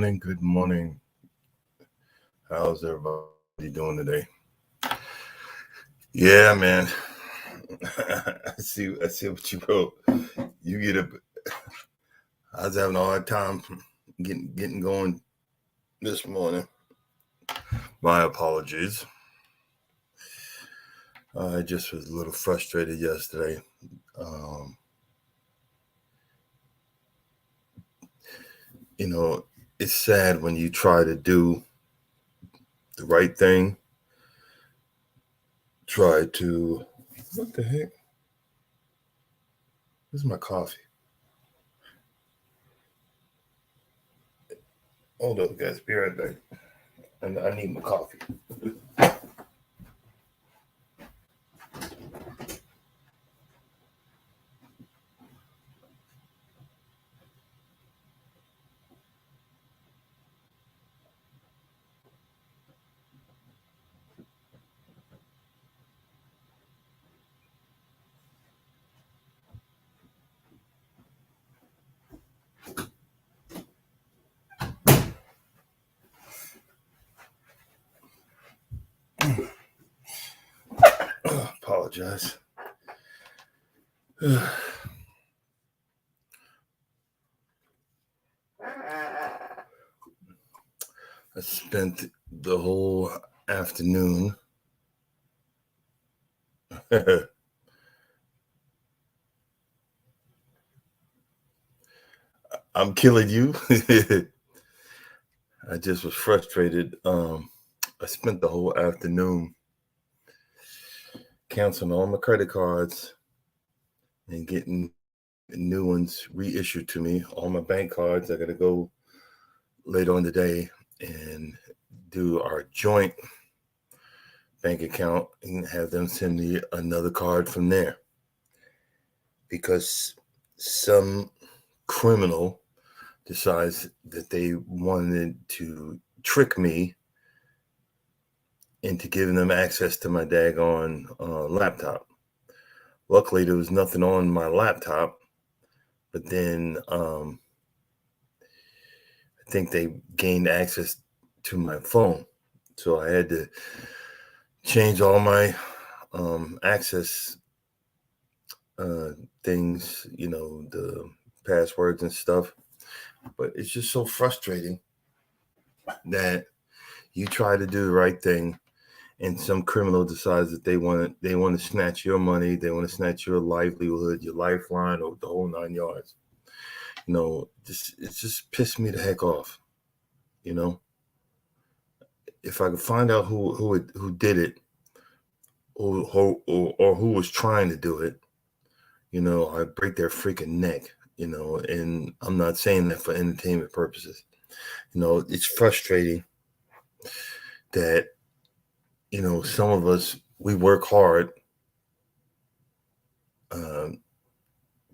morning. Good morning. How's everybody doing today? Yeah, man. I see what you wrote. You get up. I was having a hard time getting going this morning. My apologies. I just was a little frustrated yesterday. It's sad when you try to do the right thing. What the heck? This is my coffee. Hold up, guys. Be right back. And I need my coffee. Apologize. I spent the whole afternoon I'm killing you. I just was frustrated. I spent the whole afternoon canceling all my credit cards and getting new ones reissued to me. All my bank cards, I got to go later on today and do our joint bank account and have them send me another card from there. Because some criminal decides that they wanted to trick me into giving them access to my daggone laptop. Luckily, there was nothing on my laptop, but then I think they gained access to my phone. So I had to change all my access things, the passwords and stuff. But it's just so frustrating that you try to do the right thing and some criminal decides that they want to snatch your money, they want to snatch your livelihood, your lifeline, or the whole 9 yards. It just pissed me the heck off. If I could find out who did it, or who was trying to do it, I'd break their freaking neck. And I'm not saying that for entertainment purposes. It's frustrating that some of us, we work hard to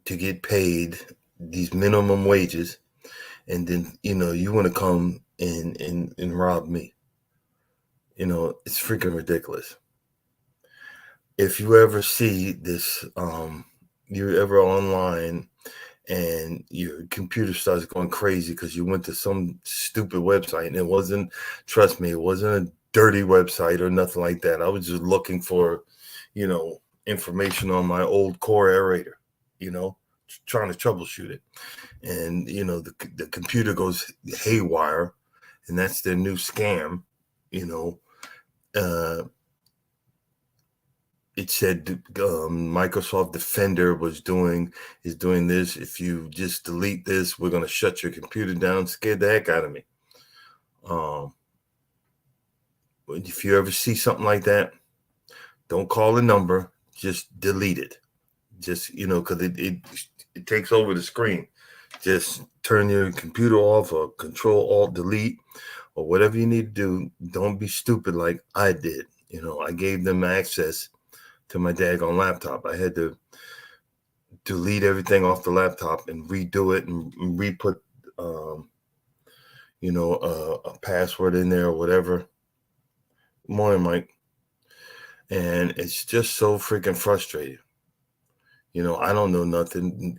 get paid these minimum wages, and then you want to come and rob me. It's freaking ridiculous. If you ever see this, you're ever online and your computer starts going crazy because you went to some stupid website, and it wasn't a dirty website or nothing like that. I was just looking for, information on my old Core aerator, trying to troubleshoot it. And, the computer goes haywire, and that's their new scam. It said Microsoft Defender is doing this. If you just delete this, we're going to shut your computer down. Scared the heck out of me. If you ever see something like that, don't call the number. Just delete it. Just, because it takes over the screen. Just turn your computer off or Control-Alt-Delete or whatever you need to do. Don't be stupid like I did. I gave them access to my daggone laptop. I had to delete everything off the laptop and redo it and re-put, a password in there or whatever. Morning, Mike. And it's just so freaking frustrating. I don't know nothing.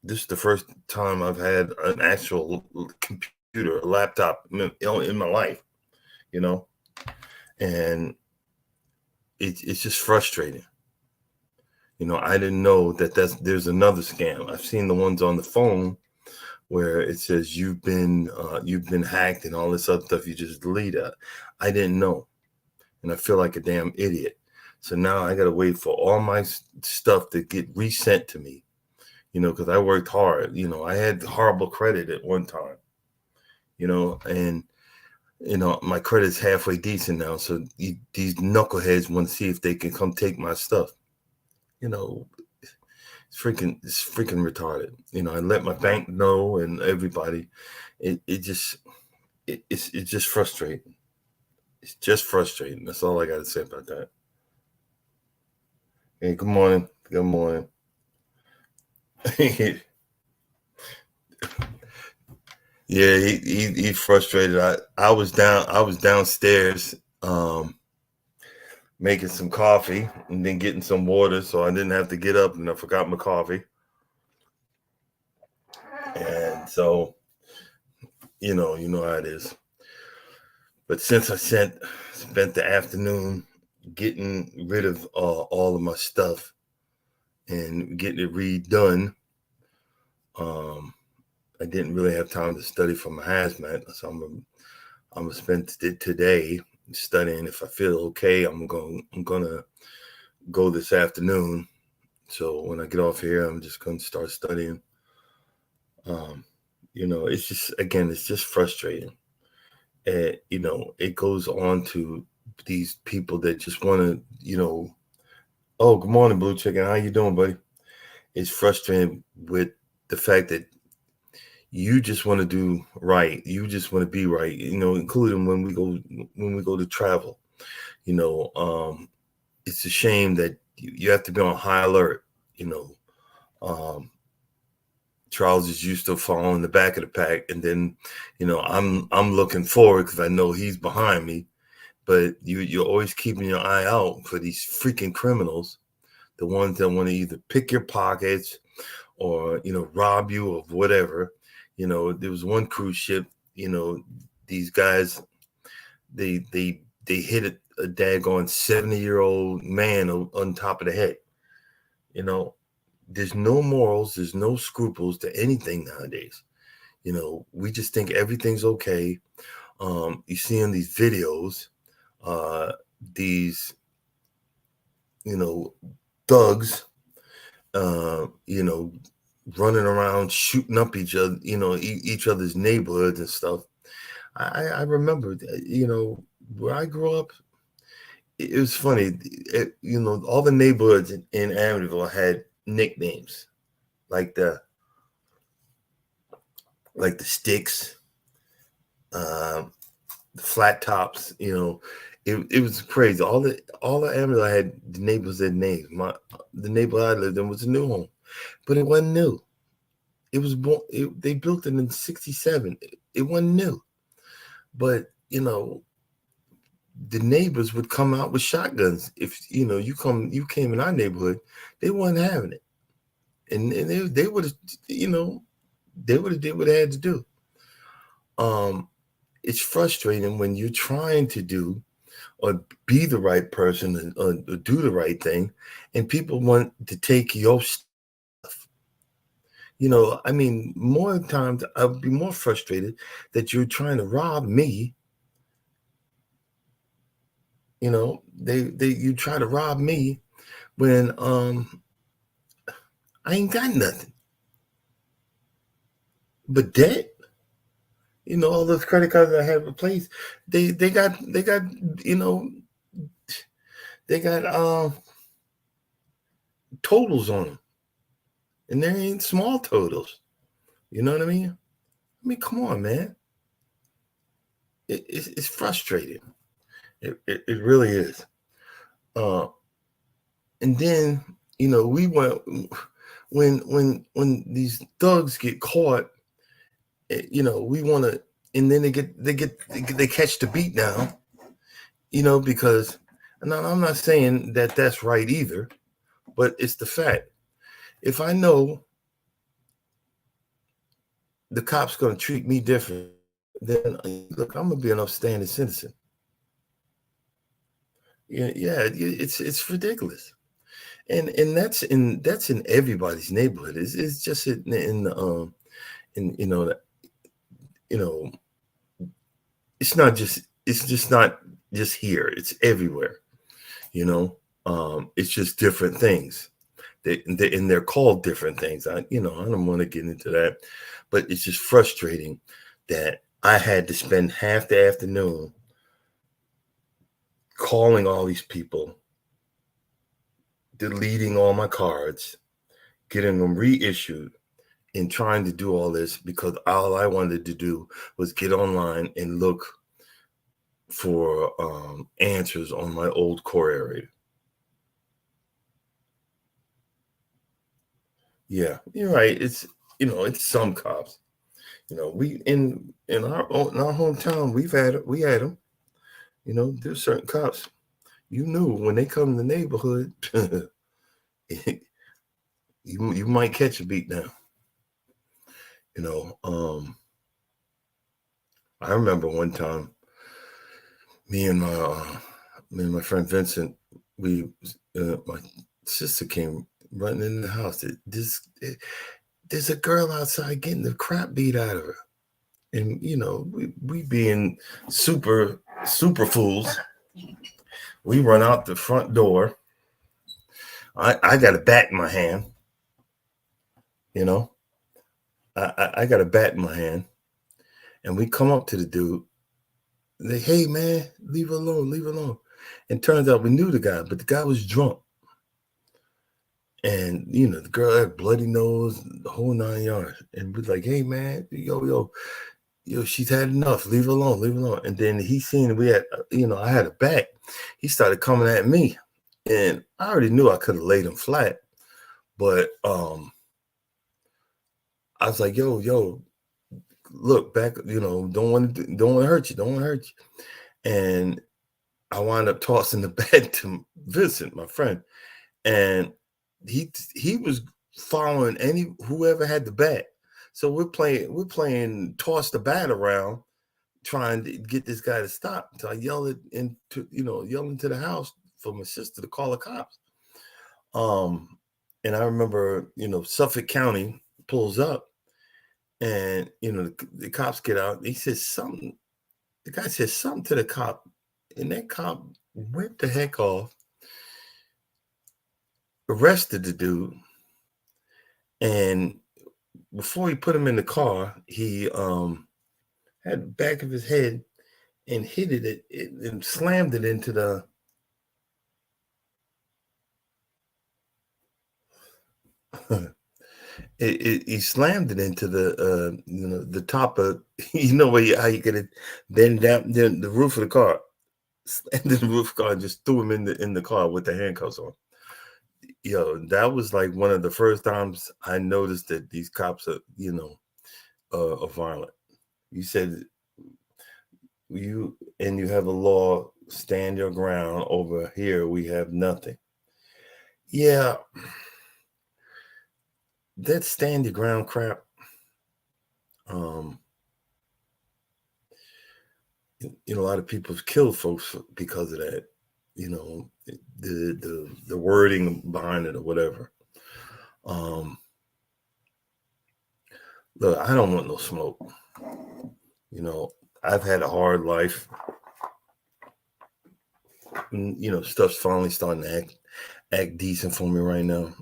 This is the first time I've had an actual computer computer, a laptop in my life, you know, and it's just frustrating. You know, I didn't know that there's another scam. I've seen the ones on the phone where it says you've been hacked and all this other stuff. You just delete it. I didn't know, and I feel like a damn idiot. So now I got to wait for all my stuff to get resent to me. You know, because I worked hard. You know, I had horrible credit at one time. You know, and you know my credit's halfway decent now. So these knuckleheads want to see if they can come take my stuff. You know, it's freaking retarded. You know, I let my bank know and everybody. It's just frustrating. It's just frustrating. That's all I got to say about that. Hey, good morning. Good morning. Yeah, he's frustrated. I was downstairs making some coffee and then getting some water, so I didn't have to get up and I forgot my coffee. And so, you know how it is. But since I spent the afternoon getting rid of all of my stuff and getting it redone, um, I didn't really have time to study for my hazmat. So I'm gonna spend today studying. If I feel okay, I'm gonna go this afternoon. So when I get off here, I'm just gonna start studying. Um, you know, it's just frustrating. And you know, it goes on to these people that just want to, oh, good morning, Blue Chicken. How you doing, buddy? It's frustrating with the fact that you just want to do right. You just want to be right. You know, including when we go to travel. You know, it's a shame that you have to be on high alert. You know, um, Charles is used to following in the back of the pack, and then, I'm looking forward because I know he's behind me. But you're always keeping your eye out for these freaking criminals, the ones that want to either pick your pockets or rob you of whatever. You know, there was one cruise ship. You know, these guys they hit a daggone 70-year-old man on top of the head. You know, there's no morals, there's no scruples to anything nowadays. You know, we just think everything's okay. You see in these videos, these, you know, thugs, running around shooting up each other, each other's neighborhoods and stuff. I remember, where I grew up, it was funny. All the neighborhoods in Amityville had nicknames like the sticks, um, the flat tops. It was crazy. All the Amityville had the neighbors had names. The neighborhood I lived in was a new home, but it wasn't new. It was born. They built it in '67. It wasn't new, but the neighbors would come out with shotguns. If you came in our neighborhood, they weren't having it, and they would have, they would have did what they had to do. It's frustrating when you're trying to do or be the right person or do the right thing, and people want to take your stuff. I mean, more times I would be more frustrated that you're trying to rob me. You try to rob me when I ain't got nothing but debt. All those credit cards I had replaced, they got you know they got totals on them, and they ain't small totals. You know what I mean? I mean, come on, man. It's frustrating. It really is. Uh, and then we went when these thugs get caught. We want to, and then they catch the beat down. Because, and I'm not saying that that's right either, but it's the fact. If I know the cop's going to treat me different then look, I'm gonna be an upstanding citizen. Yeah, yeah, it's ridiculous, and that's in everybody's neighborhood. It's just in you know, it's just not just here. It's everywhere. You know, it's just different things. And they're called different things. I don't want to get into that, but it's just frustrating that I had to spend half the afternoon calling all these people, deleting all my cards, getting them reissued, and trying to do all this because all I wanted to do was get online and look for answers on my old core area. Yeah, you're right. It's some cops. We in our hometown we had them. There's certain cops. You knew when they come in the neighborhood, you might catch a beat now. You know, I remember one time me and my friend Vincent, my sister came running in the house. There's a girl outside getting the crap beat out of her, and we being super fools. We run out the front door. I got a bat in my hand. You know, I got a bat in my hand, and we come up to the dude. Hey man, leave her alone, leave her alone. And turns out we knew the guy, but the guy was drunk. And the girl had bloody nose, the whole 9 yards. And we're like, hey man, yo, she's had enough. Leave her alone, leave her alone. And then he seen we had, I had a bat. He started coming at me. And I already knew I could have laid him flat. But I was like, yo, look back, don't want to hurt you, don't want to hurt you. And I wound up tossing the bat to Vincent, my friend. And he was following whoever had the bat. So we're playing toss the bat around, trying to get this guy to stop. So I yell into the house for my sister to call the cops. And I remember, Suffolk County pulls up, and the cops get out. He says something. The guy says something to the cop, and that cop went the heck off, arrested the dude, and before he put him in the car, he had the back of his head and hit it and slammed it into the he slammed it into the top of how you get it then down then the roof of the car, and then the roof of the car, and just threw him in the car with the handcuffs on. That was like one of the first times I noticed that these cops are violent. You said you have a law, stand your ground. Over here we have nothing. Yeah, that stand your ground crap. um a lot of people have killed folks because of that. The wording behind it or whatever. um Look, I don't want no smoke. I've had a hard life. And, stuff's finally starting to act decent for me right now.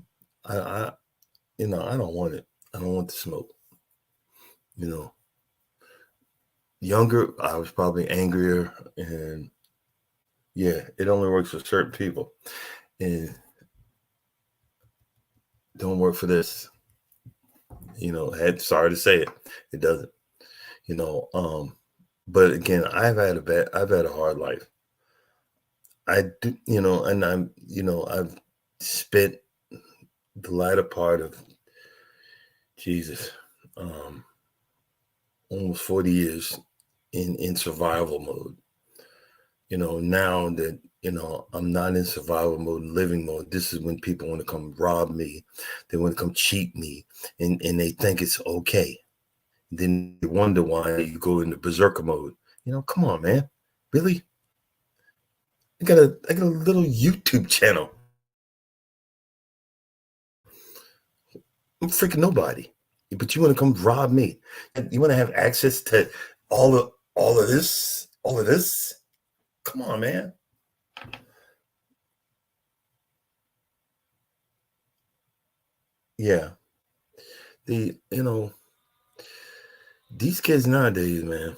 I I don't want it. I don't want the smoke. You know, Younger, I was probably angrier, and yeah, it only works for certain people, and don't work for this. Sorry to say it, it doesn't. You know, but again, I've had a hard life. I do, and I've spent the latter part of Jesus, um, almost 40 years in survival mode. Now that I'm not in survival mode, living mode, this is when people want to come rob me. They want to come cheat me, and they think it's okay. Then you wonder why you go into berserker mode. Come on, man. Really? I got a little YouTube channel. I'm freaking nobody. But you want to come rob me. You want to have access to all of this? All of this? Come on, man. Yeah. These kids nowadays, man.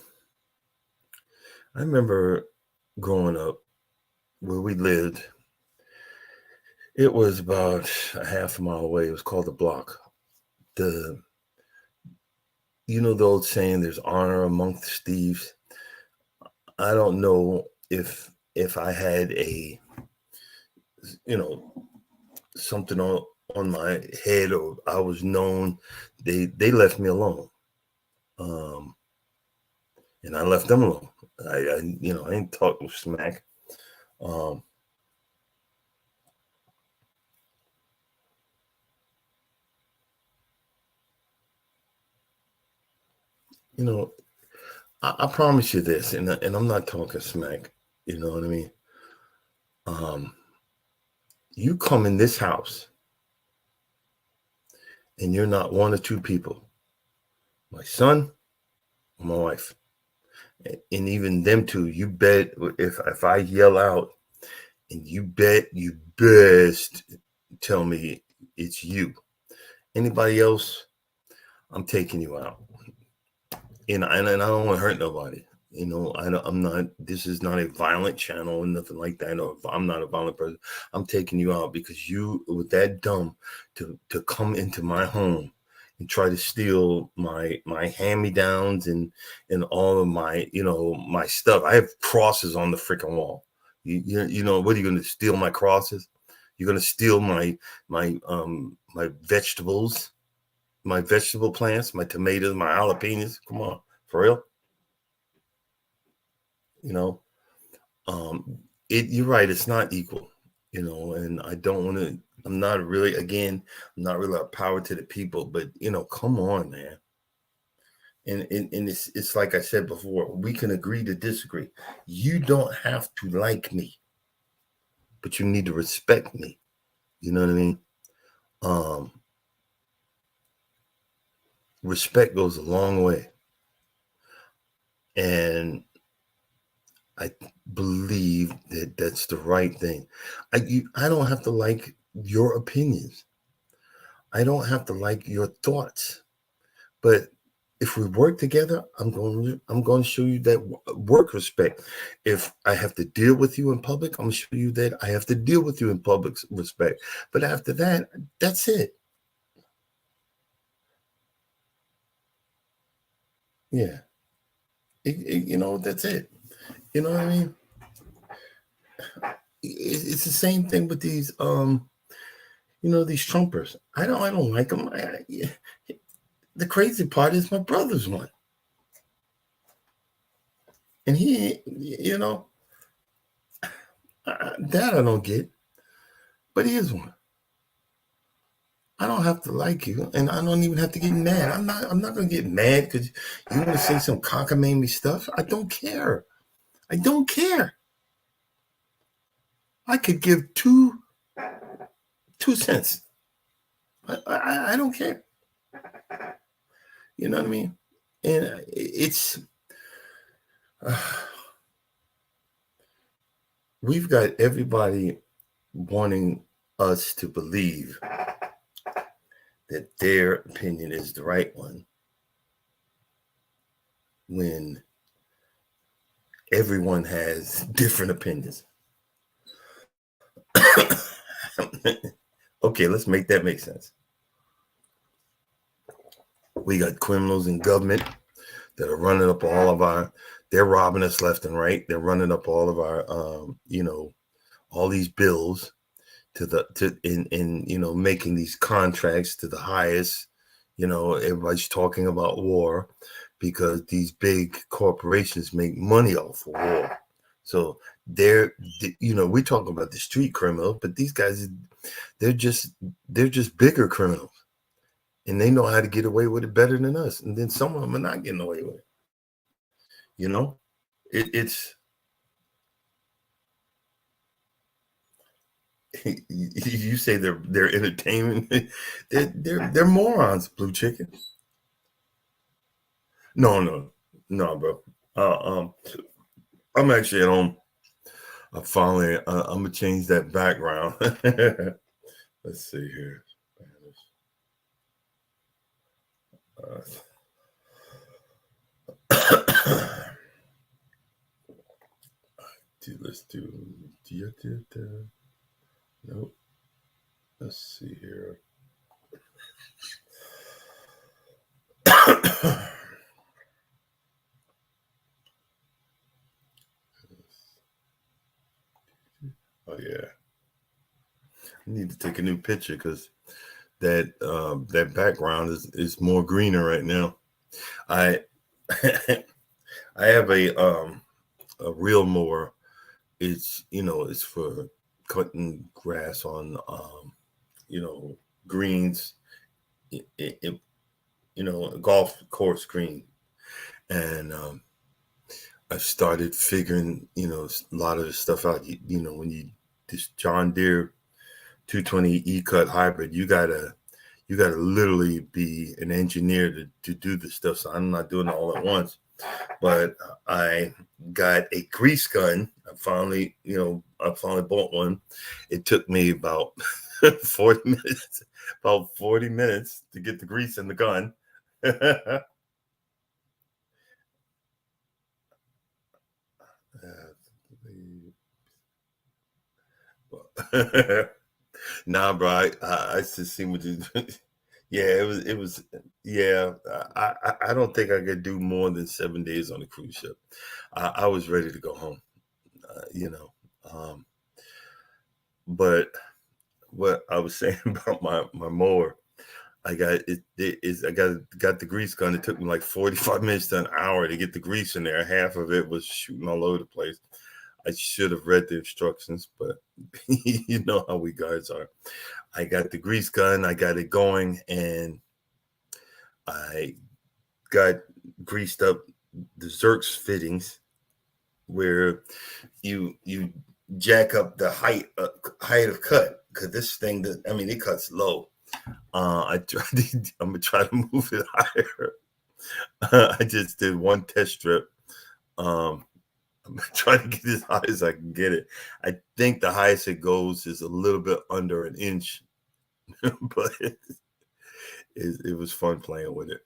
I remember growing up where we lived. It was about a half a mile away. It was called the Block. The the old saying, "There's honor amongst thieves." I don't know if I had you know something on my head or I was known. They left me alone, um, and I left them alone. I ain't talk smack. Um, you know, I promise you this, and I'm not talking smack. You know what I mean? Um, you come in this house, and you're not one or two people. My son, or my wife, and even them two. You bet if I yell out, and you bet you best tell me it's you. Anybody else, I'm taking you out. And I don't want to hurt nobody. I'm not. This is not a violent channel or nothing like that. No, I'm not a violent person. I'm taking you out because you were that dumb to come into my home and try to steal my hand me downs and all of my my stuff. I have crosses on the freaking wall. What are you going to steal my crosses? You're going to steal my vegetables, my vegetable plants, my tomatoes, my jalapenos. Come on, for real. You know, you're right. It's not equal. And I don't want to. I'm not really. Again, I'm not really a power to the people. But come on, man. And it's like I said before. We can agree to disagree. You don't have to like me, but you need to respect me. You know what I mean? Um, Respect goes a long way, and I believe that that's the right thing. I don't have to like your opinions. I don't have to like your thoughts. But if we work together, I'm going to show you that work respect. If I have to deal with you in public, I'm going to show you that I have to deal with you in public respect. But after that, that's it. Yeah. That's it. You know what I mean? It's the same thing with these these Trumpers. I don't like them. The crazy part is my brother's one, and that I don't get, but he is one. I don't have to like you, and I don't even have to get mad. I'm not gonna get mad because you want to say some cockamamie stuff. I don't care. I don't care. I could give two cents. I don't care. You know what I mean? And it's we've got everybody wanting us to believe that their opinion is the right one when everyone has different opinions. Okay, let's make that make sense. We got criminals in government that are running up they're robbing us left and right. They're running up all of our all these bills in making these contracts to the highest. Everybody's talking about war because these big corporations make money off of war. So we're talking about the street criminals, but these guys, they're just bigger criminals. and they know how to get away with it better than us. And then some of them are not getting away with it. You know, it's you say they're entertainment. They're morons. Blue Chicken. No, bro. I'm actually at home. I finally, I'm gonna change that background. Let's see here. Let's do. Nope. Let's see here. Oh yeah. I need to take a new picture because that background is more greener right now. I I have a real mower. It's it's for cutting grass on greens, a golf course green, and I've started figuring a lot of the stuff out. When this John Deere 220 E-Cut hybrid, you gotta literally be an engineer to do this stuff. So I'm not doing it all at once. But I got a grease gun. I finally bought one. It took me about 40 minutes, to get the grease in the gun. Nah, bro, I just seen what you. Yeah, it was yeah. I don't think I could do more than 7 days on a cruise ship. I was ready to go home, uh, you know. Um, but what I was saying about my mower, I got I got the grease gun. It took me like 45 minutes to an hour to get the grease in there. Half of it was shooting all over the place. I should have read the instructions, but you know how we guys are. I got the grease gun, I got it going, and I got greased up the Zerks fittings where you jack up the height of cut because this thing it cuts low. I'm gonna try to move it higher. I just did one test strip. Um, I'm trying to get as high as I can get it. I think the highest it goes is a little bit under an inch, but it was fun playing with it.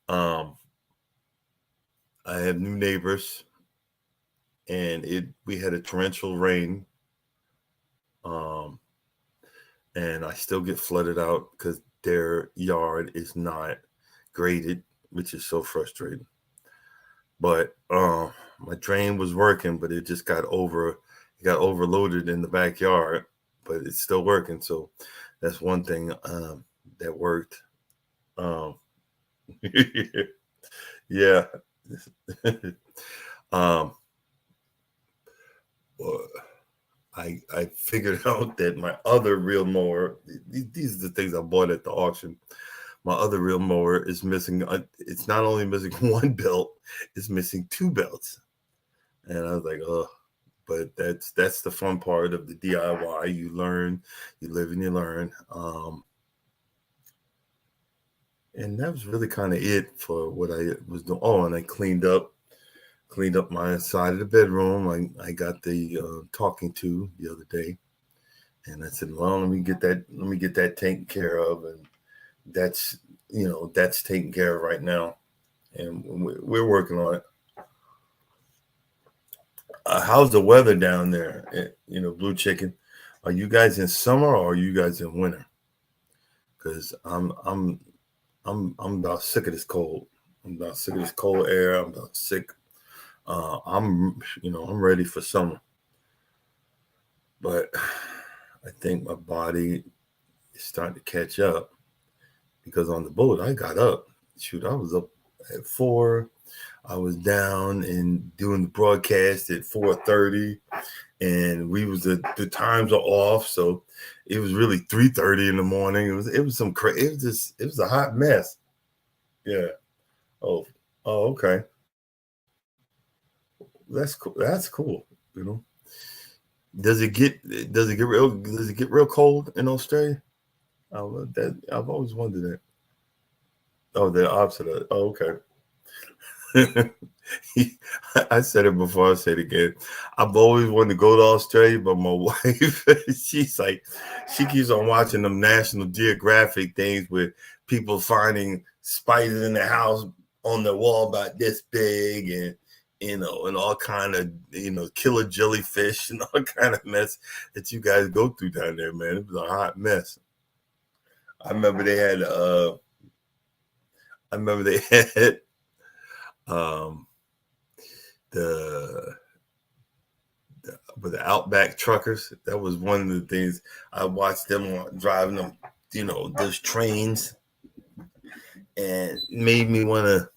Um, I have new neighbors, and we had a torrential rain, um, and I still get flooded out because their yard is not graded, which is so frustrating. But my drain was working, but it just got overloaded in the backyard, but it's still working. So that's one thing that worked. Um, yeah. um, well, I figured out that my other real mower. These are the things I bought at the auction. My other real mower is missing. It's not only missing one belt, it's missing two belts. And I was like, oh, but that's the fun part of the DIY. You learn, you live and you learn. And that was really kind of it for what I was doing. Oh, and I cleaned up my side of the bedroom. I got the talking to the other day, and I said, well, let me get that taken care of, and that's taken care of right now, and we're working on it. How's the weather down there? Blue Chicken. Are you guys in summer or are you guys in winter? Because I'm about sick of this cold. I'm about sick of this cold air. I'm about sick. I'm ready for summer, but I think my body is starting to catch up because on the boat I got up. Shoot, I was up at 4. I was down and doing the broadcast at 4:30, and we was the times are off, so it was really 3:30 in the morning. It was some crazy. It was a hot mess. Yeah. Oh, okay. That's cool. That's cool. You know, does it get real cold in Australia? I've always wondered that. Oh, the opposite of, oh, okay. I said it before, I say it again. I've always wanted to go to Australia, but my wife, she's like, she keeps on watching them National Geographic things with people finding spiders in the house on the wall about this big, and and all kind of killer jellyfish and all kind of mess that you guys go through down there, man. It was a hot mess. I remember they had I remember they had um the with the Outback truckers. That was one of the things I watched them driving them, those trains, and made me want to.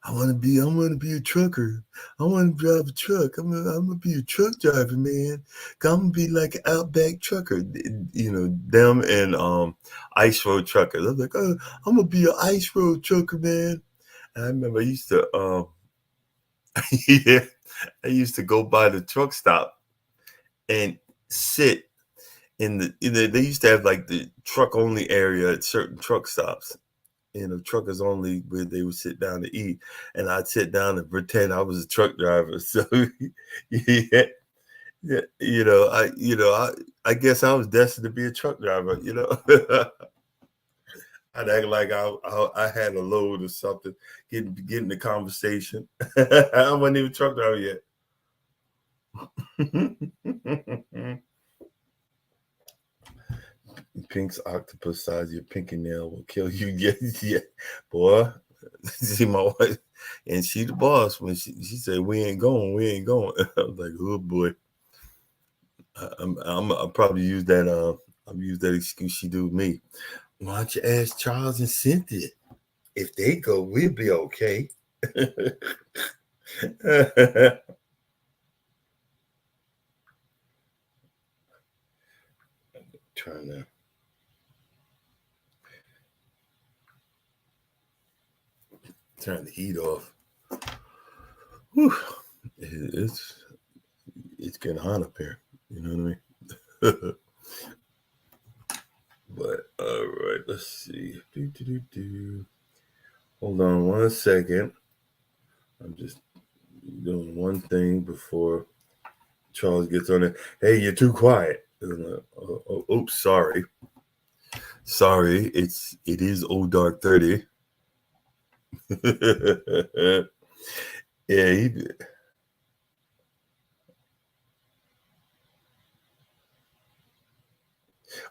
I want to be a trucker. I want to drive a truck. I'm gonna be a truck driver, man. I'm gonna be like an Outback trucker. Them and Ice Road truckers. I was like, oh, I'm gonna be an Ice Road trucker, man. And I remember I used to, yeah, I used to go by the truck stop and sit they used to have like the truck only area at certain truck stops, truckers only, where they would sit down to eat, and I'd sit down and pretend I was a truck driver. So yeah, yeah, I guess I was destined to be a truck driver. I'd act like I had a load or something, getting the conversation. I wasn't even a truck driver yet. Pink's octopus size, your pinky nail will kill you. Yeah, yeah, boy. See my wife, and she the boss. When she said we ain't going, we ain't going. I was like, oh boy. I'll probably use that. I'll use that excuse she do with me. Why don't you ask Charles and Cynthia? If they go, we'll be okay. Trying to turn the heat off. Whew. It's it's getting hot up here. You know what I mean? But all right, let's see. Hold on one second. I'm just doing one thing before Charles gets on it. Hey, you're too quiet. Oops, sorry. Sorry, it is old dark 30. Yeah,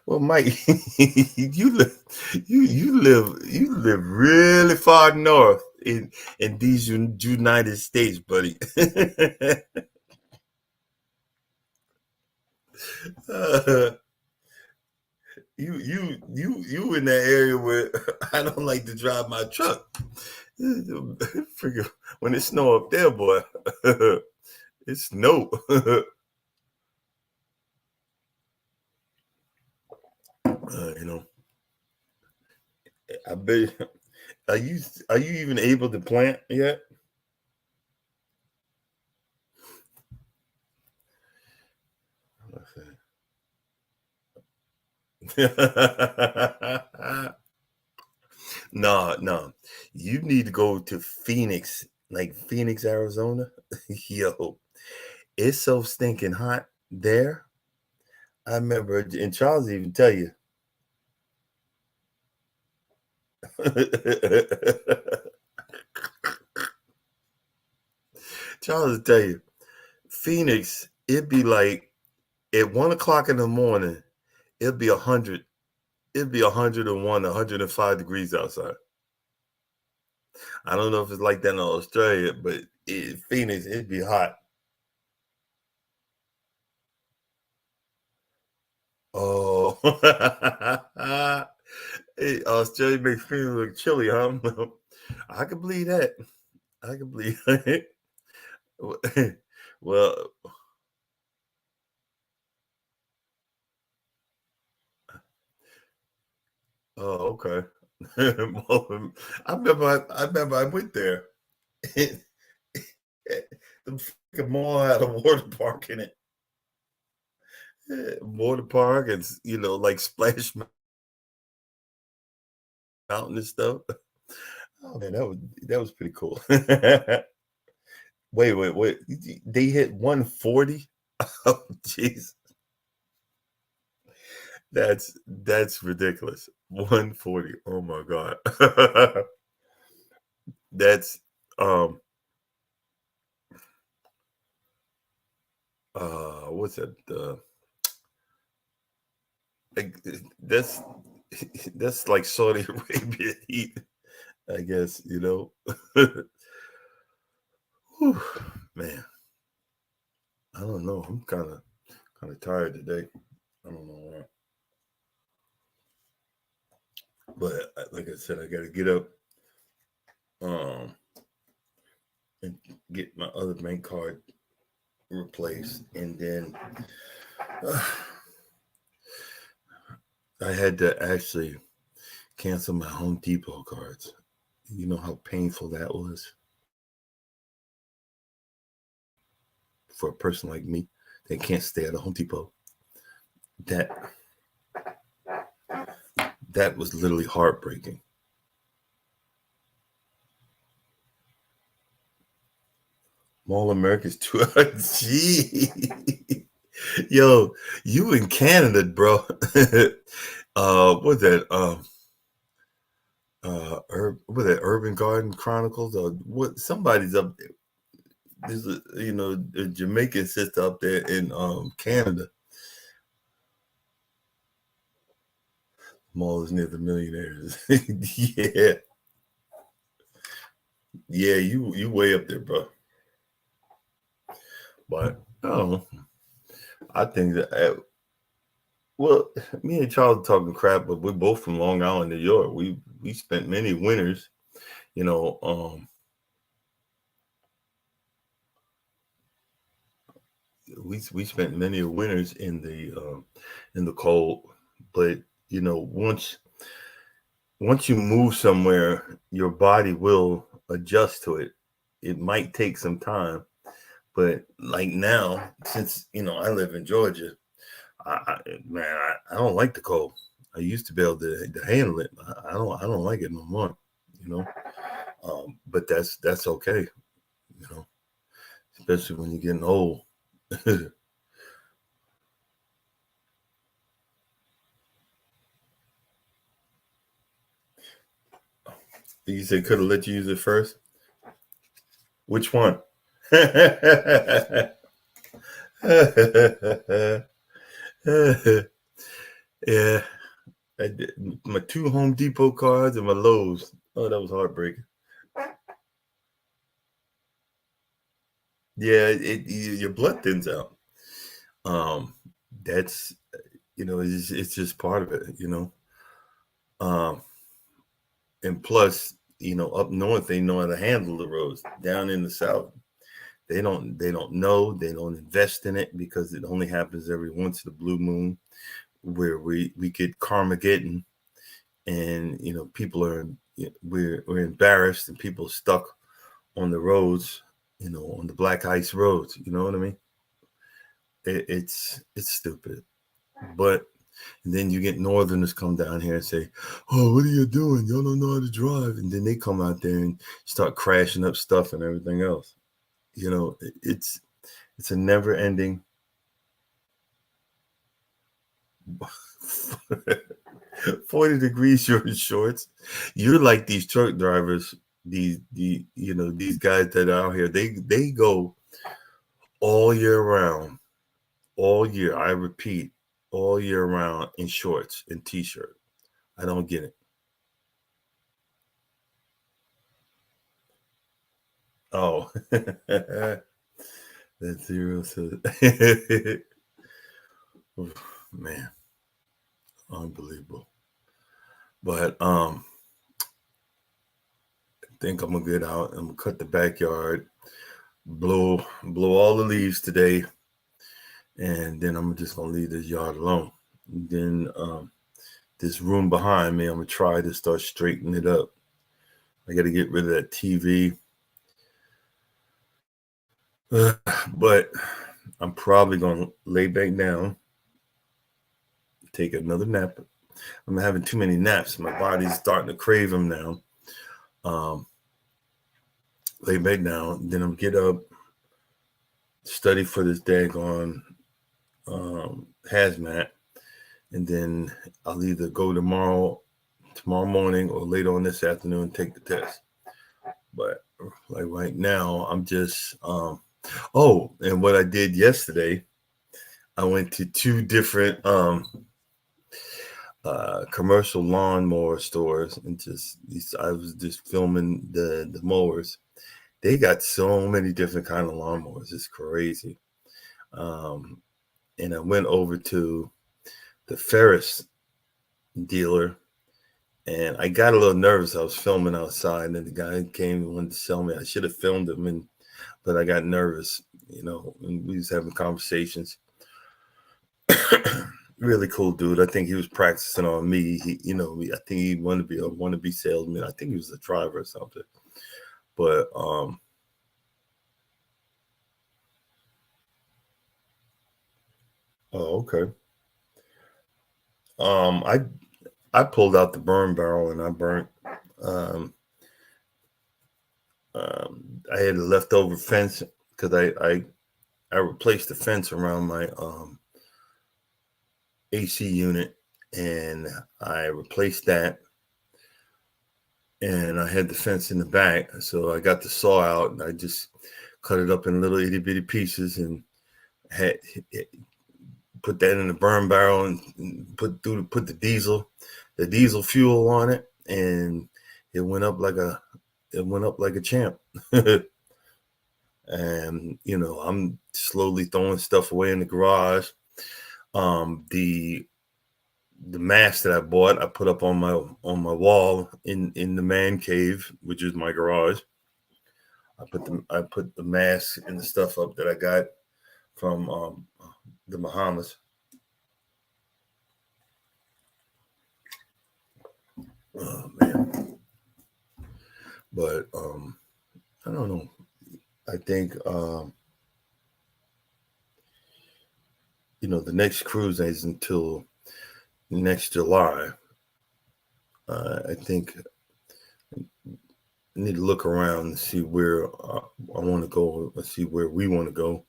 well, Mike, you live really far north in these United States, buddy. uh, you in that area where I don't like to drive my truck. Freaking when it snow up there, boy, it snow. You know, I bet. Are you even able to plant yet? No, no. You need to go to Phoenix, like Phoenix, Arizona. Yo, it's so stinking hot there. I remember, and Charles even tell you. Charles will tell you, Phoenix, it'd be like at 1 o'clock in the morning, it'd be 100, it'd be 101, 105 degrees outside. I don't know if it's like that in Australia, but Phoenix, it'd be hot. Oh, hey, Australia makes Phoenix look chilly, huh? I can believe that. I can believe it. Well, Oh, okay. I remember I went there. The freaking mall had a water park in it. Water park and like Splash Mountain and stuff. Oh man, that was pretty cool. Wait. They hit 140? Oh jeez. That's ridiculous. 140. Oh my god. That's um what's that? Like, that's that's like Saudi Arabia heat, I guess. Whew, man, I don't know. I'm kind of tired today. I don't know why. But like I said, I got to get up um and get my other bank card replaced, and then uh, I had to actually cancel my Home Depot cards. You know how painful that was for a person like me that can't stay at a Home Depot. That that was literally heartbreaking. Mall America's too. Gee, yo, you in Canada, bro? What's that? What that? Urban Garden Chronicles, or what? Somebody's up there. There's a Jamaican sister up there in Canada. Mall is near the millionaires. Yeah, yeah, you way up there, bro. But oh, I think that well, me and Charles are talking crap, but we're both from Long Island, New York. We spent many winters, you know, we spent many winters in the cold. But once you move somewhere, your body will adjust to it. It might take some time, but like now, since I live in Georgia, man, I don't like the cold. I used to be able to handle it. I don't like it no more. You know, but that's okay. You know, especially when you're getting old. You said could have let you use it first. Which one? Yeah, I did. My two Home Depot cards and my Lowe's. Oh, that was heartbreaking. Yeah, your blood thins out. Um, that's it's just part of it. Um, and plus, up north they know how to handle the roads. Down in the south, they don't know. They don't invest in it because it only happens every once in a blue moon, where we get Carmageddon, and people are we're embarrassed, and people stuck on the roads, on the black ice roads. You know what I mean? It's stupid. But then you get northerners come down here and say, "Oh, what are you doing? Y'all don't know how to drive." And then they come out there and start crashing up stuff and everything else. It's a never ending 40 degrees. You're in shorts. You're like these truck drivers, these guys that are out here. They go all year round, all year. I repeat, all year round in shorts and t-shirt. I don't get it. Oh, that zero says, man, unbelievable. But I think I'm gonna get out. I'm gonna cut the backyard, blow all the leaves today, and then I'm just gonna leave this yard alone. Then this room behind me. I'm gonna try to start straightening it up. I got to get rid of that TV. But I'm probably gonna lay back down, take another nap. I'm having too many naps. My body's starting to crave them now. Lay back down, then I'm get up, study for this daggone hazmat, and then I'll either go tomorrow morning or later on this afternoon and take the test. But like right now, I'm just and what I did yesterday, I went to 2 different commercial lawnmower stores and I was just filming the mowers. They got so many different kind of lawnmowers. It's crazy. And I went over to the Ferris dealer, and I got a little nervous. I was filming outside, and the guy came and wanted to sell me. I should have filmed him, but I got nervous, and we was having conversations. Really cool dude. I think he was practicing on me. I think he wanted to be a wannabe salesman. I think he was a driver or something. But okay. I pulled out the burn barrel and I burnt. I had a leftover fence because I replaced the fence around my AC unit, and I replaced that, and I had the fence in the back, so I got the saw out and I just cut it up in little itty bitty pieces and had put that in the burn barrel and put the diesel fuel on it, and it went up like a champ. And I'm slowly throwing stuff away in the garage. The mask that I bought, I put up on my wall in the man cave, which is my garage. I put the mask and the stuff up that I got from the Bahamas. Oh man. But I don't know. I think the next cruise is until next July. I think I need to look around and see where I want to go. Let's see where we want to go.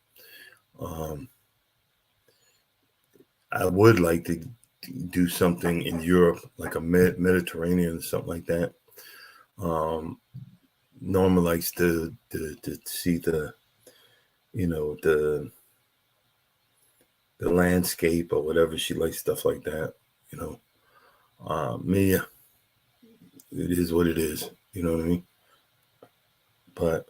I would like to do something in Europe, like a Mediterranean, something like that. Norma likes to see the landscape or whatever. She likes stuff like that. Me, it is what it is. You know what I mean? But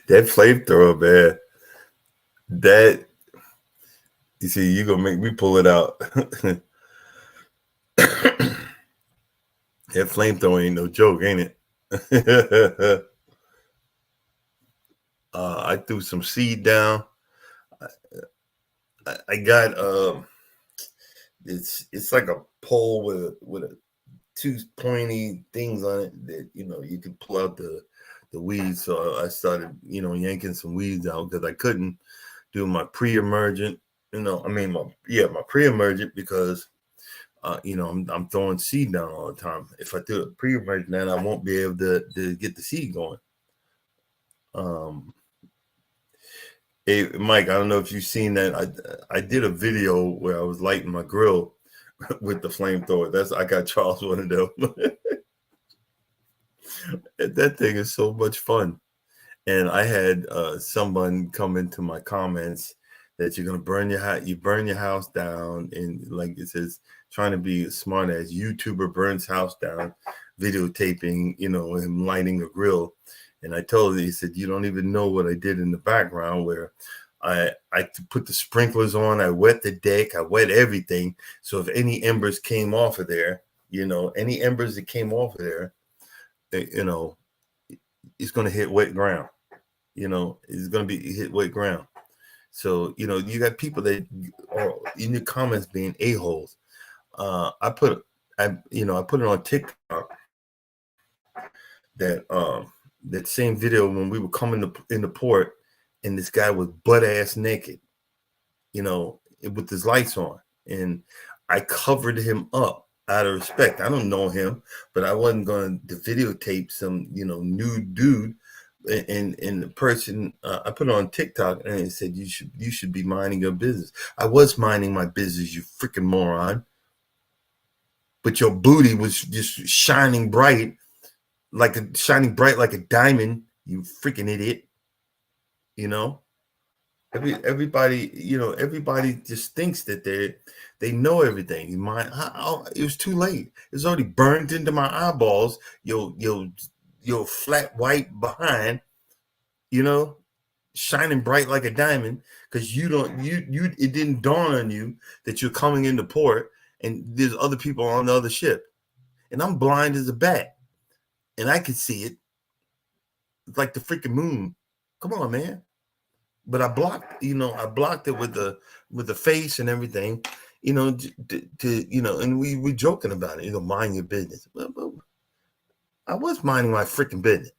that flamethrower, man. That you see, you gonna make me pull it out. That flamethrower ain't no joke, ain't it? I threw some seed down. I got it's like a pole with a 2 pointy things on it that you can pull out the weeds. So I started yanking some weeds out because I couldn't do my pre-emergent. My pre-emergent because I'm throwing seed down all the time. If I do a pre-emergent, then I won't be able to get the seed going. Hey, Mike, I don't know if you've seen that. I did a video where I was lighting my grill with the flamethrower. I got Charles one of them. That thing is so much fun. And I had someone come into my comments that you're gonna burn your house down, and like it says, trying to be as smart as YouTuber burns house down, videotaping, him lighting a grill. And I told him, he said, you don't even know what I did in the background where I put the sprinklers on, I wet the deck, I wet everything. So if any embers came off of there, any embers that came off of there, it's going to hit wet ground. It's going to be hit wet ground. So, you got people that are in your comments being a-holes. I put it on TikTok that same video when we were coming in the port, and this guy was butt ass naked, with his lights on, and I covered him up out of respect. I don't know him, but I wasn't going to videotape some nude dude. And the person, I put it on TikTok, and it said you should be minding your business. I was minding my business, you freaking moron. But your booty was just shining bright like a diamond, you freaking idiot. Everybody just thinks that they know everything. It was too late. It's already burned into my eyeballs. Your flat white behind, shining bright like a diamond, because it didn't dawn on you that you're coming into port and there's other people on the other ship, and I'm blind as a bat, and I can see it. It's like the freaking moon. Come on, man. But I blocked it with the face and everything, and we joking about it, mind your business. But I was minding my freaking business.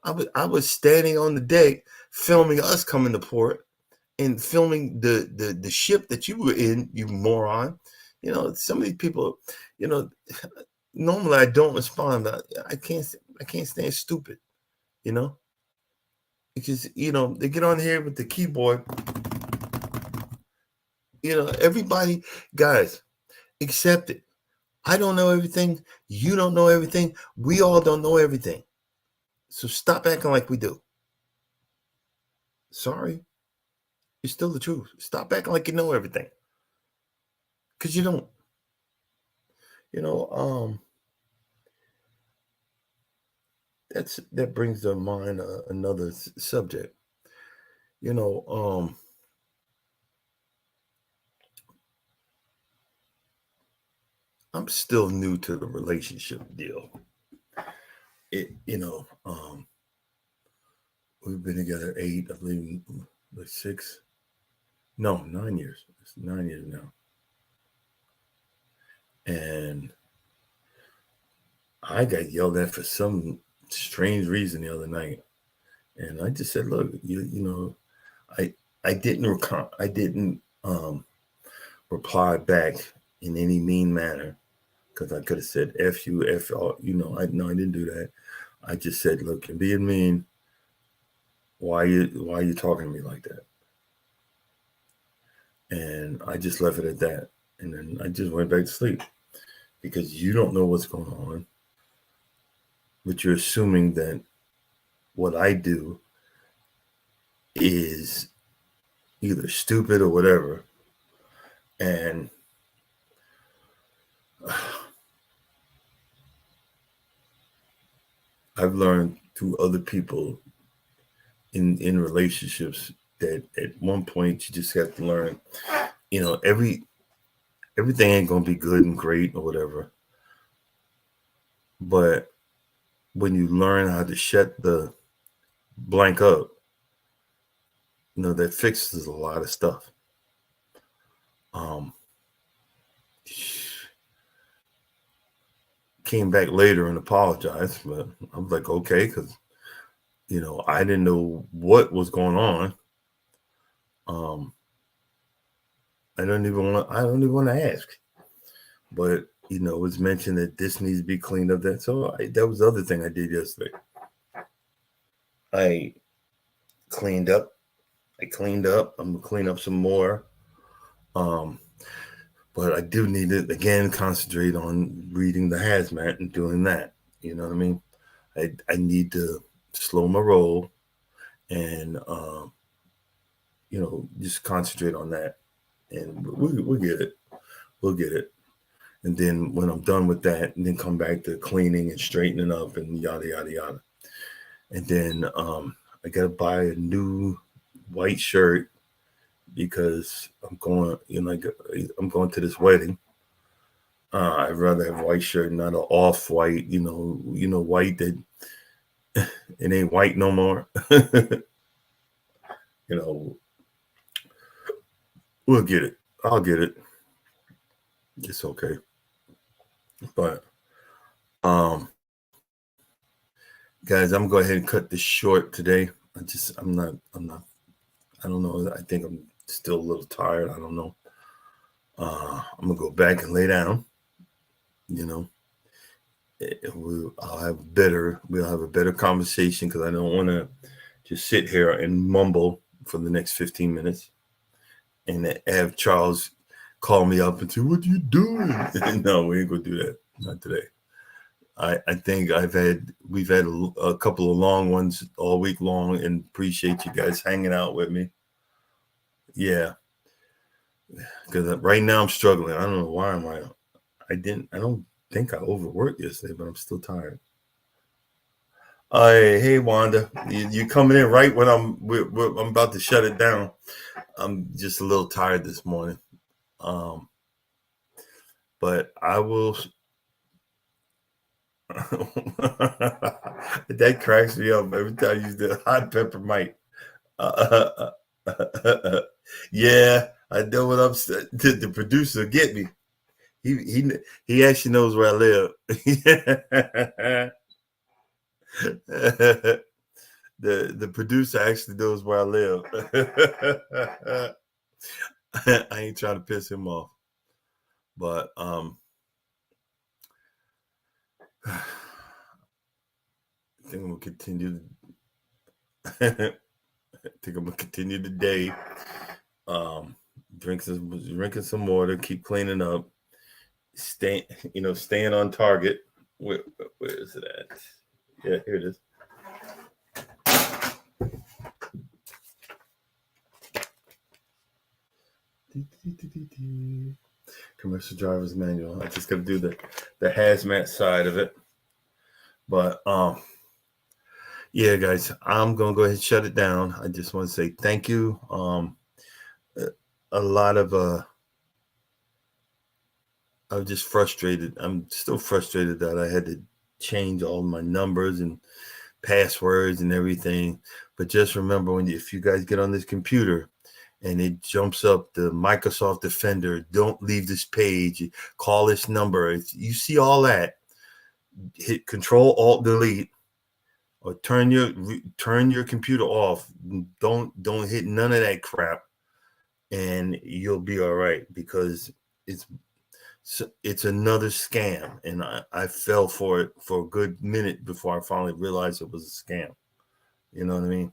I was standing on the deck filming us coming to port and filming the ship that you were in, you moron. Some of these people, normally I don't respond, but I can't stand stupid, because they get on here with the keyboard. Everybody, guys, accept it. I don't know everything. You don't know everything. We all don't know everything. So stop acting like we do. Sorry. It's still the truth. Stop acting like you know everything. Because you don't. That brings to mind another subject. I'm still new to the relationship deal. We've been together 8, I believe, 6, no, 9 years. It's 9 years now. And I got yelled at for some strange reason the other night. And I just said, look, I didn't reply back in any mean manner, because I could have said F you, F all, I didn't do that. I just said, look, you're being mean. Why are you talking to me like that? And I just left it at that. And then I just went back to sleep, because you don't know what's going on, but you're assuming that what I do is either stupid or whatever. And I've learned through other people in relationships that at one point you just have to learn, everything ain't gonna be good and great or whatever. But when you learn how to shut the blank up, that fixes a lot of stuff. Came back later and apologized, but I was like, okay, because I didn't know what was going on. I don't even want to ask, but it's mentioned that this needs to be cleaned up. That was the other thing I did yesterday. I cleaned up. I'm gonna clean up some more. But I do need to again concentrate on reading the hazmat and doing that. You know what I mean? I need to slow my roll and just concentrate on that, and we'll get it. We'll get it. And then when I'm done with that, and then come back to cleaning and straightening up and yada yada yada. And then I gotta buy a new white shirt, because I'm going, I'm going to this wedding. I'd rather have white shirt, not an off-white, white that it ain't white no more. We'll get it. I'll get it. It's okay. But guys, I'm gonna go ahead and cut this short today. I'm not I don't know. I think I'm still a little tired. I don't know. I'm gonna go back and lay down. You know, we'll have a better conversation because I don't want to just sit here and mumble for the next 15 minutes and have Charles call me up and say, "What are you doing?" No, we ain't gonna do that. Not today. I think we've had a couple of long ones all week long, and appreciate you guys hanging out with me. Yeah, because right now I'm struggling. I don't know why I don't think I overworked yesterday, but I'm still tired. Hey Wanda, you coming in right when I'm about to shut it down. I'm just a little tired this morning. Um, but I will. That cracks me up every time you use the hot pepper mic. Uh, yeah, I know what I'm saying. The producer get me. He he he actually knows where I live. The producer actually knows where I live. I ain't trying to piss him off, but I think I'm gonna continue. I think I'm gonna continue today. Um, drinking some water, keep cleaning up, staying on target. Where is it at? Yeah, here it is. Commercial driver's manual. I just got to do the hazmat side of it. But yeah, guys, I'm gonna go ahead and shut it down. I just want to say thank you. A lot of I'm just frustrated. I'm still frustrated that I had to change all my numbers and passwords and everything. But just remember if you guys get on this computer and it jumps up the Microsoft Defender, don't leave this page, call this number. You see all that, hit Control Alt Delete or turn your computer off. Don't hit none of that crap, and you'll be all right because it's it's another scam, and I fell for it for a good minute before I finally realized it was a scam. You know what I mean?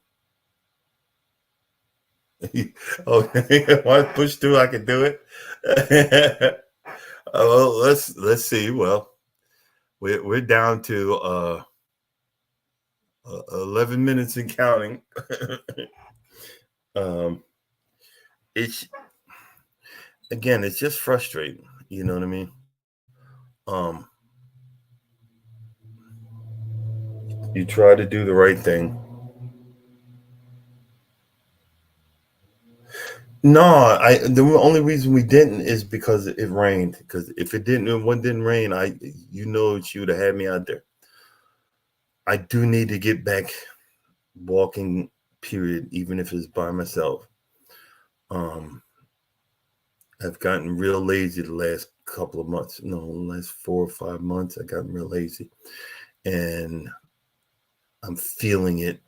Oh, I push through. I can do it. Well, let's see. Well, we're down to 11 minutes and counting. um, it's again, it's just frustrating. You know what I mean? Um, you try to do the right thing. No, I the only reason we didn't is because it rained. Because if it didn't rain, she would have had me out there. I do need to get back walking. Period. Even if it's by myself. Um, I've gotten real lazy the last couple of months. No, the last 4 or 5 months, I gotten real lazy, and I'm feeling it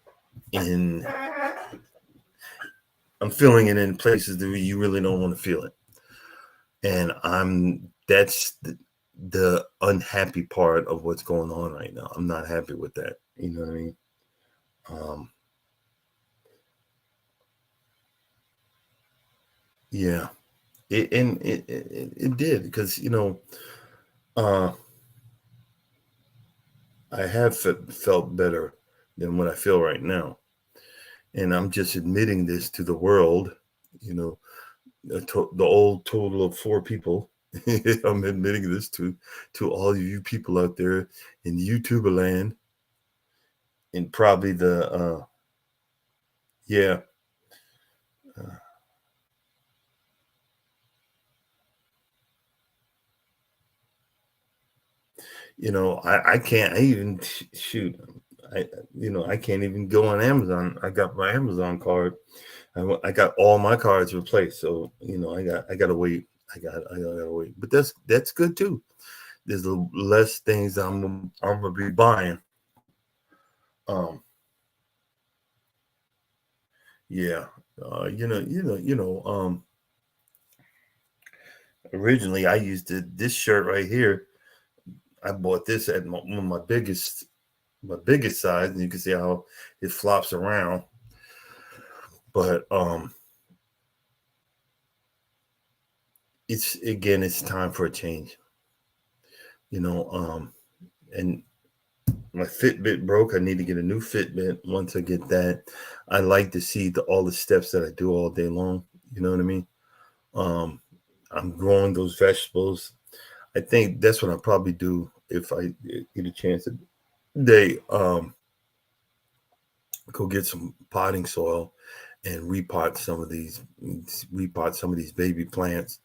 in. I'm feeling it in places that you really don't want to feel it, and that's the unhappy part of what's going on right now. I'm not happy with that. You know what I mean? Um, yeah, it did because uh, I have felt better than what I feel right now, and I'm just admitting this to the world. You know, the old total of 4 people. I'm admitting this to all of you people out there in YouTuber land, and probably the yeah. Uh, I can't. I even shoot. I can't even go on Amazon. I got my Amazon card. I got all my cards replaced. So, I gotta wait. I gotta wait. But that's good too. There's less things I'm gonna be buying. Um, yeah. Originally I used this shirt right here. I bought this at one of my biggest size, and you can see how it flops around. But it's time for a change. And my Fitbit broke. I need to get a new Fitbit. Once I get that, I like to see all the steps that I do all day long. You know what I mean? Um, I'm growing those vegetables. I think that's what I'll probably do if I get a chance today. Go get some potting soil and repot some of these baby plants,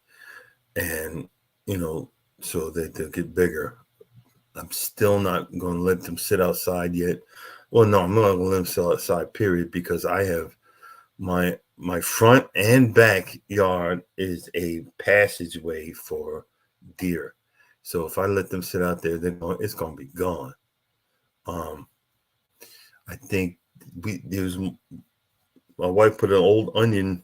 and you know, so that they'll get bigger. I'm still not going to let them sit outside yet. Well, no, I'm not going to let them sit outside. Period, because I have my front and backyard is a passageway for deer. So if I let them sit out there, it's going to be gone. Um, I think my wife put an old onion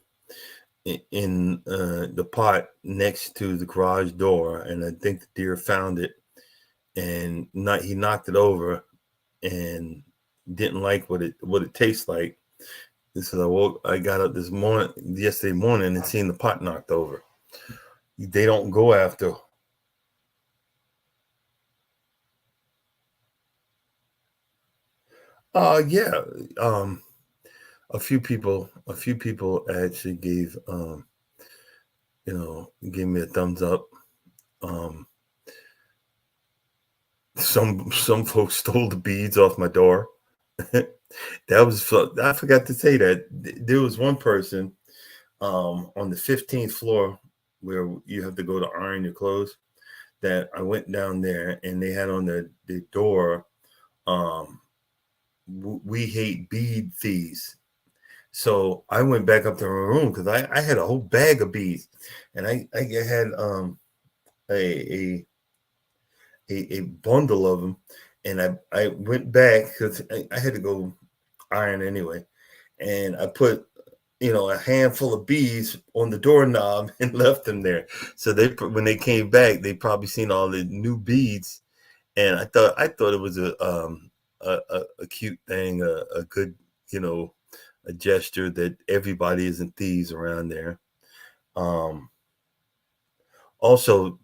in the pot next to the garage door, and I think the deer found it, and he knocked it over and didn't like what it tastes like. And so I got up yesterday morning, and seen the pot knocked over. They don't go after. Yeah. Um, a few people actually gave me a thumbs up. Um, some folks stole the beads off my door. That was fun. I forgot to say that there was one person on the 15th floor where you have to go to iron your clothes, that I went down there, and they had on the door, um, we hate bead thieves. So I went back up to my room because I had a whole bag of beads, and I had a, a bundle of them, and I went back because I had to go iron anyway, and I put a handful of bees on the doorknob and left them there. So when they came back, they probably seen all the new beads, and I thought it was a cute thing, a good you know a gesture that everybody isn't thieves around there. Um, Also,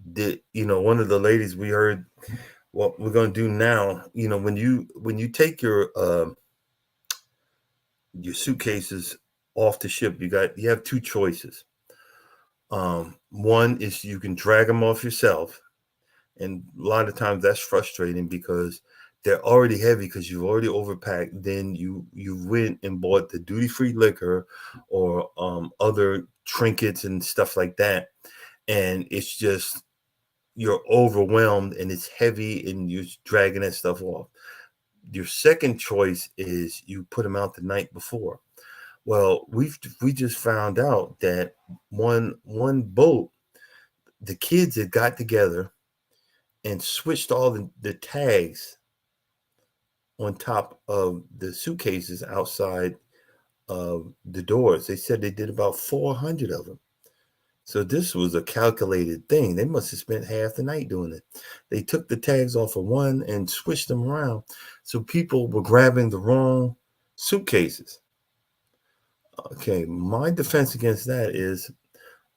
one of the ladies, we heard what we're going to do now. When you take your suitcases off the ship, you have two choices. One is you can drag them off yourself, and a lot of times that's frustrating because they're already heavy because you've already overpacked. Then you went and bought the duty free liquor or other trinkets and stuff like that, and it's just you're overwhelmed and it's heavy and you're dragging that stuff off. Your second choice is you put them out the night before. Well, we just found out that one boat, the kids had got together and switched all the tags on top of the suitcases outside of the doors. They said they did about 400 of them. So this was a calculated thing. They must have spent half the night doing it. They took the tags off of one and switched them around. So people were grabbing the wrong suitcases. Okay, my defense against that is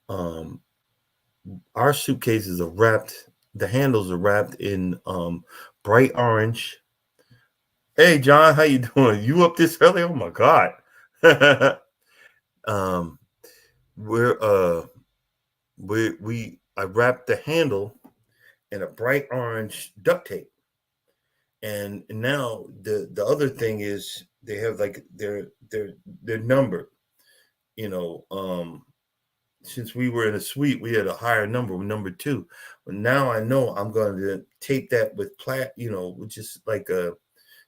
um, our suitcases are wrapped, the handles are wrapped in bright orange. Hey John, how you doing? You up this early? Oh my God. um, we're I wrapped the handle in a bright orange duct tape. And now the other thing is they have like they're numbered. You know, since we were in a suite, we had a higher number 2. But now I know I'm going to tape that with with just like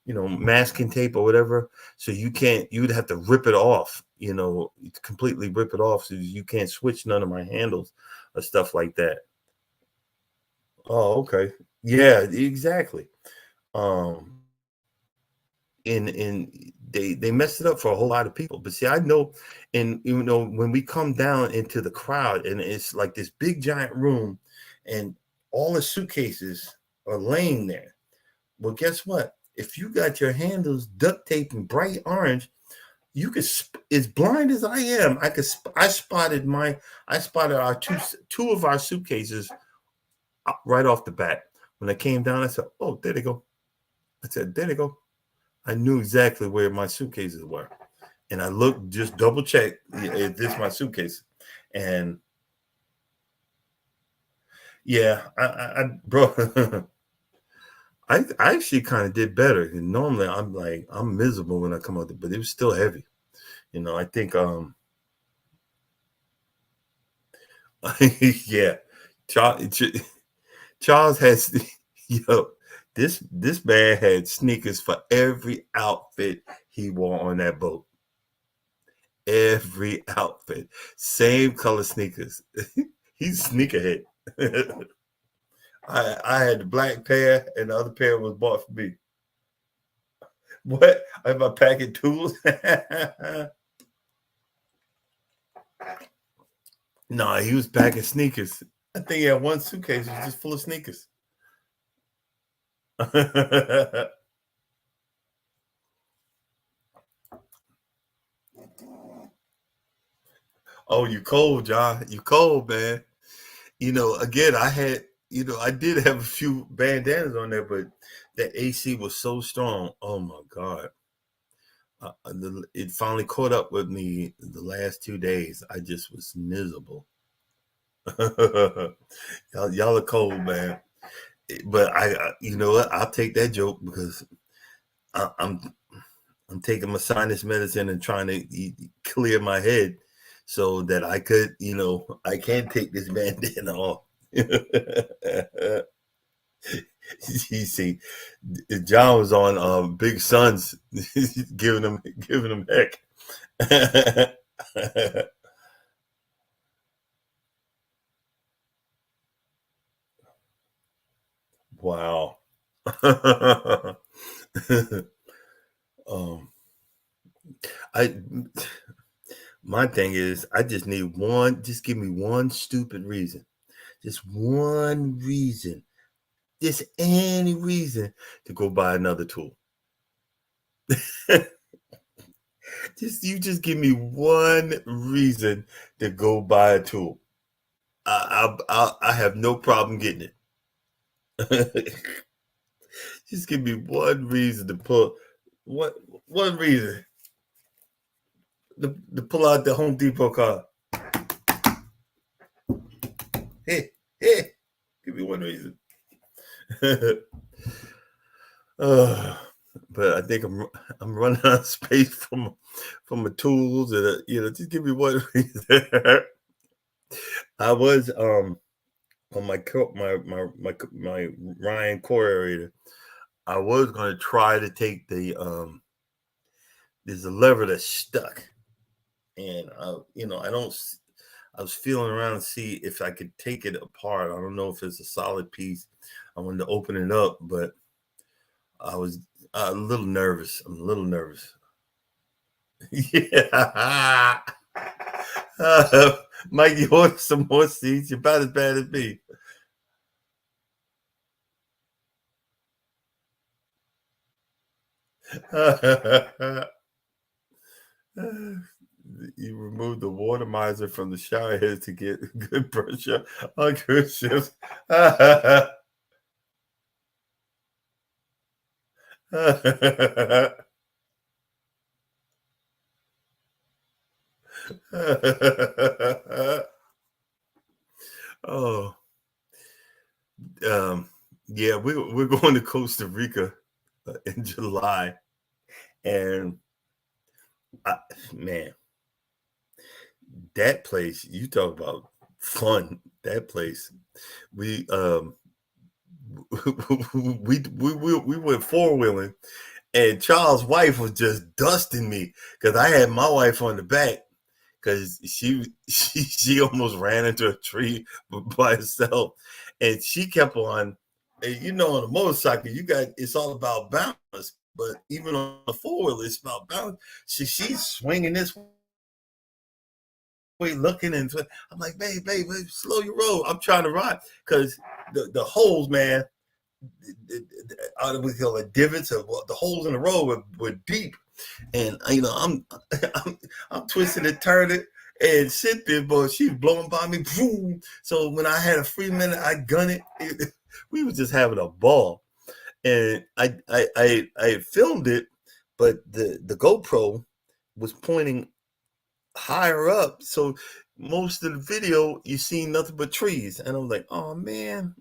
masking tape or whatever. So you would have to rip it off, completely rip it off. So you can't switch none of my handles or stuff like that. Oh, okay. Yeah, exactly. Um, and they messed it up for a whole lot of people. But see, I know, and when we come down into the crowd, and it's like this big giant room, and all the suitcases are laying there. Well, guess what? If you got your handles duct taped in bright orange, you could, as blind as I am, I spotted our two of our suitcases right off the bat. When I came down, I said, "Oh, there they go." I said, "There they go." I knew exactly where my suitcases were, and I looked, just double checked, is this my suitcase? And yeah, bro, I actually kind of did better. And normally, I'm miserable when I come out there, but it was still heavy. I think yeah, Charles, Charles has yo, this man had sneakers for every outfit he wore on that boat. Every outfit, same color sneakers. He's sneakerhead. I had the black pair, and the other pair was bought for me. What? Am I packing tools? No, he was packing sneakers. I think he had one suitcase was just full of sneakers. Oh, you cold, John? You cold, man? Again, I did have a few bandanas on there, but that AC was so strong. Oh my God. It finally caught up with me the last 2 days. I just was miserable. Y'all are cold, man. But you know what? I'll take that joke because I, I'm I'm taking my sinus medicine and trying to clear my head so that I can take this bandana off. You see, John was on Big Sons, giving him heck. Wow. um, I my thing is, I just need one. Just give me one stupid reason. Just one reason. Just any reason to go buy another tool. Just give me one reason to go buy a tool. I have no problem getting it. Just give me one reason to pull. What one reason to pull out the Home Depot card? Hey, hey, give me one reason. uh, but I think I'm running out of space from my tools, and just give me one reason. I was on my Ryan core aerator. I was going to try to take there's a lever that's stuck, and I don't. I was feeling around to see if I could take it apart. I don't know if it's a solid piece. I wanted to open it up, but I was a little nervous. I'm a little nervous. Yeah. Mike, you order some more seats? You're about as bad as me. You remove the water miser from the shower head to get good pressure on cruise ships. Oh, yeah, we're going to Costa Rica in July, and I, man, that place you talk about fun. That place, we we went four wheeling, And Charles' wife was just dusting me because I had my wife on the back because she almost ran into a tree by herself, and she kept on. And on a motorcycle, it's all about balance. But even on the four wheeler, it's about balance. She's swinging this way, looking into it. I'm like, babe, slow your roll. I'm trying to ride because the holes, man. We call it divots, or the holes in the road were deep, and I'm twisting and turning and sit there, but she's blowing by me. Boom. So when I had a free minute, I gun it. We was just having a ball, and I filmed it, but the GoPro was pointing higher up, so most of the video you see nothing but trees, and I'm like, oh man.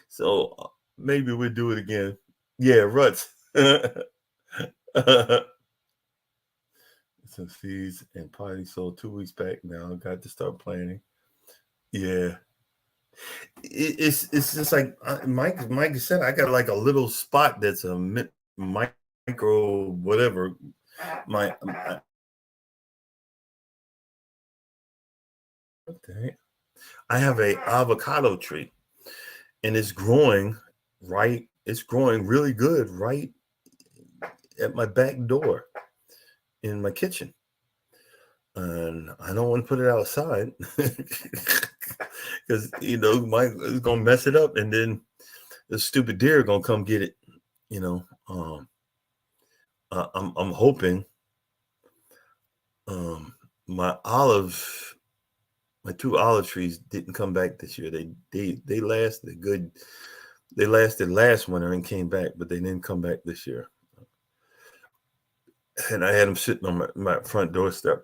So maybe we'll do it again. Yeah, ruts. Some seeds and potting sold 2 weeks back. Now I got to start planting. Yeah, it's just like Mike said. I got like a little spot that's a micro whatever. My what the heck? I have a avocado tree, and it's growing right. It's growing really good right at my back door in my kitchen. And I don't want to put it outside because it's gonna mess it up, and then the stupid deer gonna come get it. You know, I'm hoping my my 2 olive trees didn't come back this year. They lasted good. They lasted last winter and came back, but they didn't come back this year. And I had them sitting on my front doorstep.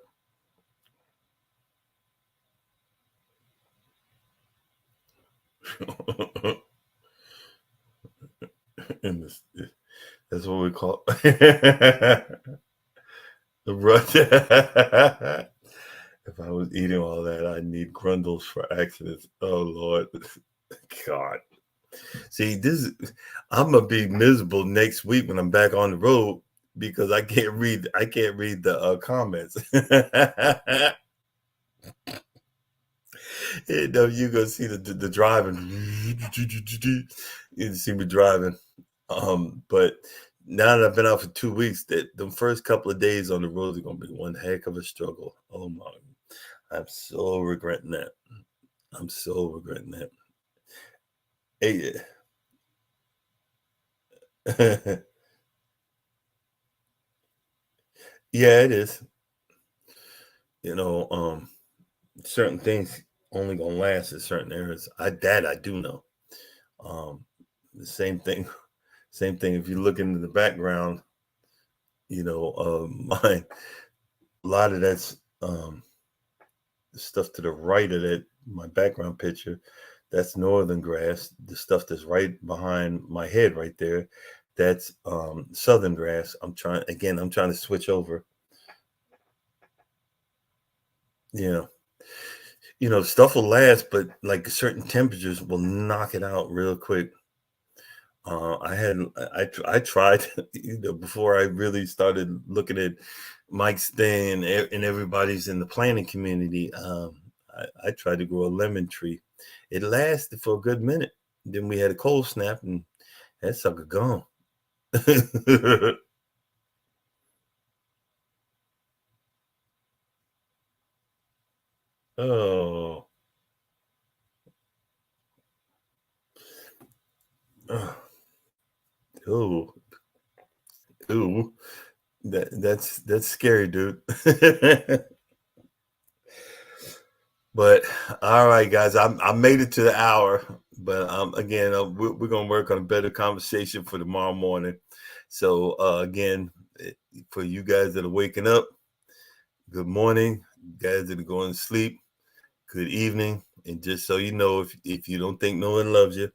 And that's what we call the rut. If I was eating all that, I'd need grundles for accidents. Oh Lord, God. See, I'm gonna be miserable next week when I'm back on the road because I can't read. I can't read the comments. You gonna see the driving. You see me driving. But now that I've been out for 2 weeks, that the first couple of days on the road are gonna be one heck of a struggle. Oh my, I'm so regretting that. I'm so regretting that. Hey, yeah, it is. You know, certain things only gonna last in certain areas. I do know. Um, the same thing. Same thing. If you look into the background, mine. A lot of that's the stuff to the right of that. My background picture, that's northern grass. The stuff that's right behind my head, right there, that's southern grass. I'm trying to switch over. Yeah. Stuff will last, but like certain temperatures will knock it out real quick. I had I tried before I really started looking at Mike's thing and everybody's in the planting community. I tried to grow a lemon tree. It lasted for a good minute. Then we had a cold snap, and that sucker gone. Oh, oh, ooh, ooh. That's scary, dude. But all right, guys, I made it to the hour. But again, we're gonna work on a better conversation for tomorrow morning. So again, for you guys that are waking up, good morning. Guys that are going to sleep, good evening. And just so you know, if you don't think no one loves you,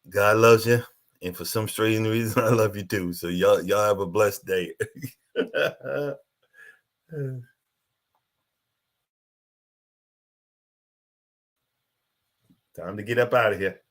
God loves you. And for some strange reason, I love you too. So y'all have a blessed day. Time to get up out of here.